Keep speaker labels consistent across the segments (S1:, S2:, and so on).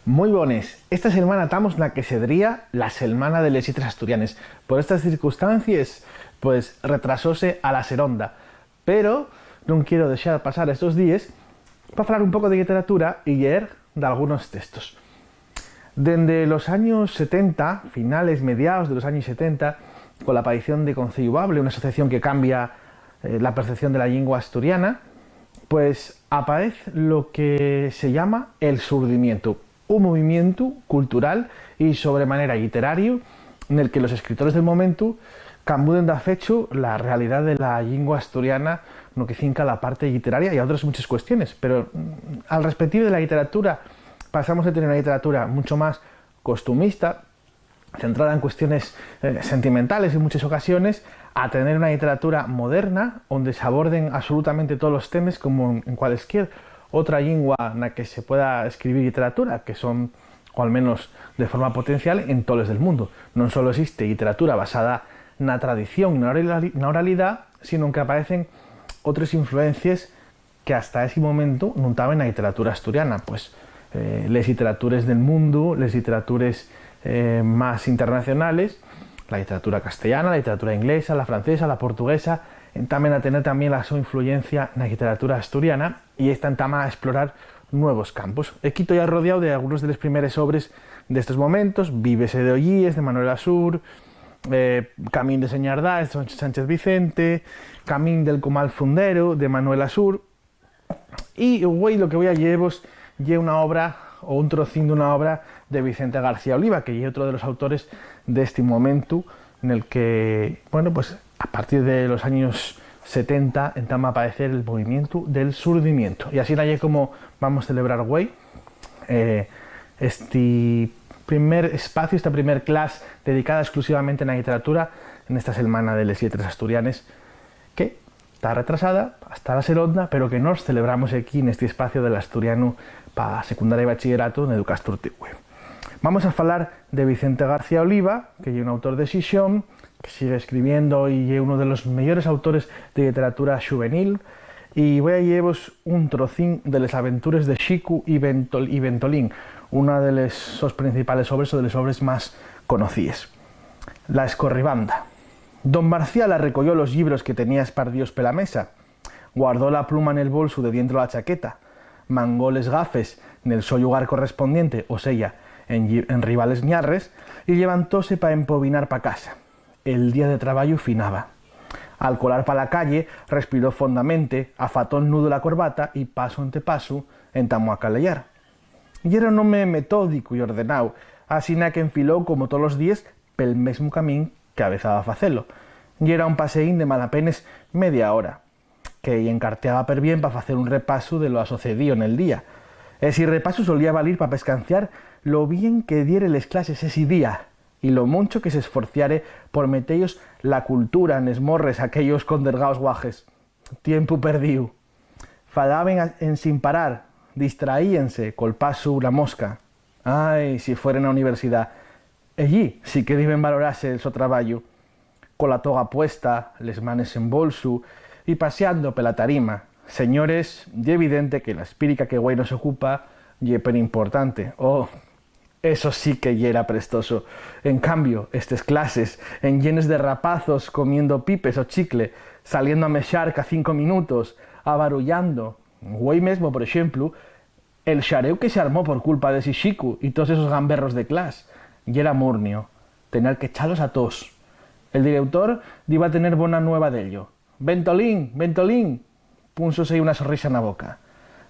S1: Muy bones. Esta setmana estamos na que sedría la Setmana de les Lletres Asturianes. Por estas circunstancias, pues retrasóse a la seronda. Pero non quiero deixar pasar estos días para falar un pouco de literatura y leer de algunos textos. Dende los años 70, finales, mediados de los años 70, con la aparición de Concello Bable, una asociación que cambia la percepción de la lengua asturiana, pues aparece lo que se llama el surdimiento, un movimiento cultural y sobremanera literario en el que los escritores del momento cambuden de fecho la realidad de la lengua asturiana, no que cinca la parte literaria y a otras muchas cuestiones, pero al respectivo de la literatura pasamos a tener una literatura mucho más costumista, centrada en cuestiones sentimentales en muchas ocasiones, a tener una literatura moderna donde se aborden absolutamente todos los temas como en cualquier otra lengua en la que se pueda escribir literatura, que son, o al menos de forma potencial, en todos el mundo. No solo existe literatura basada en la tradición, en la oralidad, sino que aparecen otras influencias que hasta ese momento no estaban en la literatura asturiana, pues les literaturas del mundo, les literaturas más internacionales, la literatura castellana, la literatura inglesa, la francesa, la portuguesa, también a tener también la su influencia en la literatura asturiana y esta entama a explorar nuevos campos. Aquí estoy ya rodeado de algunos de los primeros obras de estos momentos: Vívese de Ollíes, de Manuel Asur, Camín de Señardá, de Sánchez Vicente, Camín del Comal Fundero, de Manuel Asur, y güey, lo que voy a llevaros es una obra o un trocín de una obra de Vicente García Oliva, que es otro de los autores de este momento en el que, bueno, pues a partir de los años 70 entama a aparecer el movimiento del surdimiento. Y así es como vamos a celebrar hoy este primer espacio, esta primer clase dedicada exclusivamente a la literatura en esta Semana de les Lletres Asturianes, que está retrasada hasta la seronda, pero que nos celebramos aquí en este espacio del asturiano para secundaria y bachillerato en Educastur Tigüe. Vamos a hablar de Vicente García Oliva, que es un autor de Xixón, que sigue escribiendo y es uno de los mejores autores de literatura juvenil, y voy a llevaros un trocín de las aventuras de Xicu y Ventolín, una de las sus principales obras o de las obras más conocidas. La escorribanda. Don Marcial arrecolló los libros que tenía espardidos per la mesa, guardó la pluma en el bolso de dentro de la chaqueta, mangó les gafes en el so lugar correspondiente, o sea, en rivales ñarres, y levantóse para empobinar pa casa. El día de trabajo finaba. Al colar para la calle, respiró fondamente, afató el nudo la corbata y paso ante paso entamó a calellar. Y era un hombre metódico y ordenado, así que enfiló como todos los días pel mesmo camín que avezaba a facelo. Y era un paseín de malapenes media hora, que encarteaba per bien para hacer un repaso de lo sucedido en el día. Ese repaso solía valir para pescanciar lo bien que diere les clases ese día y lo mucho que se esforciare por metellos la cultura en esmorres aquellos condergaos guajes. Tiempo perdido. Falaben en sin parar, distraíense col paso la mosca. Ay, si fueren a universidad. Allí sí que deben valorarse el so traballo. Con la toga puesta, les manes en bolso y paseando pela tarima. Señores, y evidente que la espírica que güey nos ocupa ye per importante. Oh, eso sí que ye era prestoso. En cambio, estas clases, en llenes de rapazos comiendo pipes o chicle, saliendo a mexar ca 5 minutos, abarullando. Güey mesmo, por ejemplo, el xareu que se armó por culpa de Xixicu y todos esos gamberros de clase, y era murnio, tener que echarlos a todos. El director iba a tener buena nueva de ello. Ventolín, Ventolín, púnsose una sonrisa en la boca.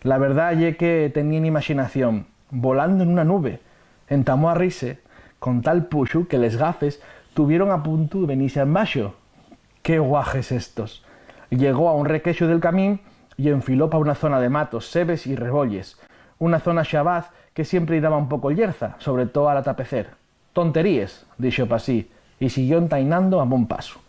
S1: La verdad es que tenían imaginación, volando en una nube. Entamó a rise con tal puxu que les gafes tuvieron a punto de venirse en baixo. ¡Qué guajes estos! Llegó a un requeixo del camín y enfiló para una zona de matos, sebes y rebolles, una zona xabaz que siempre daba un poco yerza, sobre todo al atapecer. Tonteríes, dixo pa sí, y siguió entainando a bon paso.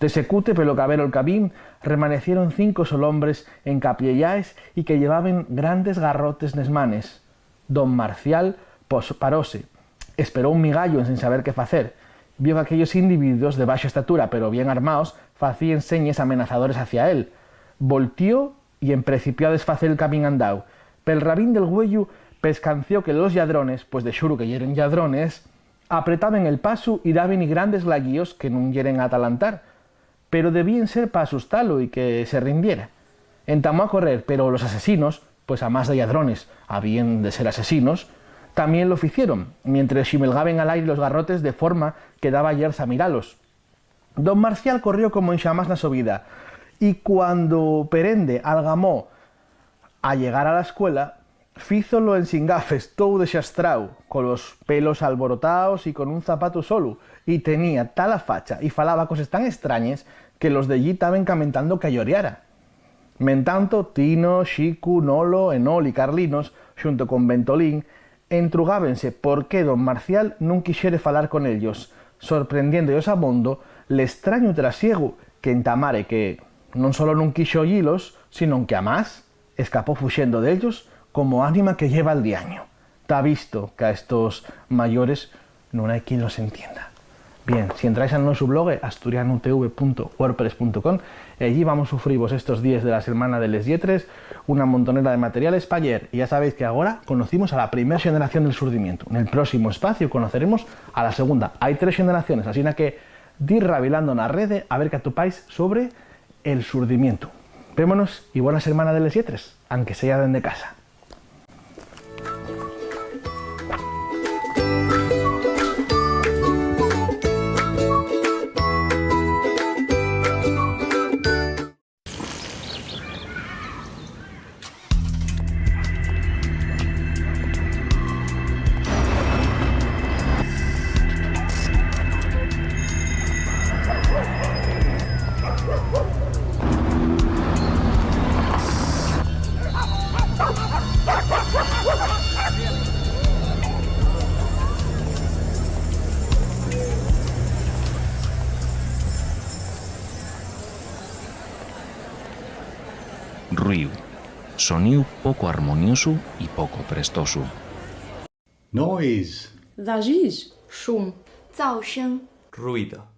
S1: De secute pelo cabero el camín remanecieron 5 solombres encapielláes y que llevaban grandes garrotes nes manes. Don Marcial paróse, esperó un migallo en sin saber qué facer, vio que aquellos individuos de baja estatura pero bien armados facían señas amenazadores hacia él, volteó y emprecipió a desfacer el camín andau. Pel rabín del güello pescanció que los lladrones, pues de xuru que yeren lladrones, apretaban el pasu y daban grandes laguíos que nun yeren a atalantar, pero debían ser para asustarlo y que se rindiera. Entamó a correr, pero los asesinos, pues a más de lladrones habían de ser asesinos, también lo hicieron, mientras ximelgaban al aire los garrotes de forma que daba yerza a miralos. Don Marcial corrió como en xamás na su vida, y cuando Perende algamó a llegar a la escuela, fízolo en sin gafes, todo desxastrao, con los pelos alborotados y con un zapato solo, y tenía tal facha y falaba cosas tan extrañas que los de allí estaban camentando que lloriara. Mentanto, Tino, Xicu, Nolo, Enol y Carlinos, junto con Ventolín, entrugábense por qué don Marcial non quixere falar con ellos, sorprendiéndollos a mondo le extraño trasiego que entamare que non solo non quixo oyilos, sino que a más escapó fuxendo de ellos como ánima que lleva el diaño. Ta visto que a estos mayores no hay quien los entienda. Bien, si entráis en nuestro blog asturianotv.wordpress.com, allí vamos a sufrir estos días de la semana de les lletres, una montonera de materiales para ayer. Y ya sabéis que ahora conocimos a la primera generación del surdimiento. En el próximo espacio conoceremos a la segunda. Hay 3 generaciones, así que dir rabilando en la red a ver qué atopáis sobre el surdimiento. Vémonos y buena semana de les lletres, aunque sea desde casa.
S2: Ruiu, soniu poco armonioso y poco prestoso.
S3: Noise.
S4: Vagis. Szum.
S5: 噪声、
S6: ruido.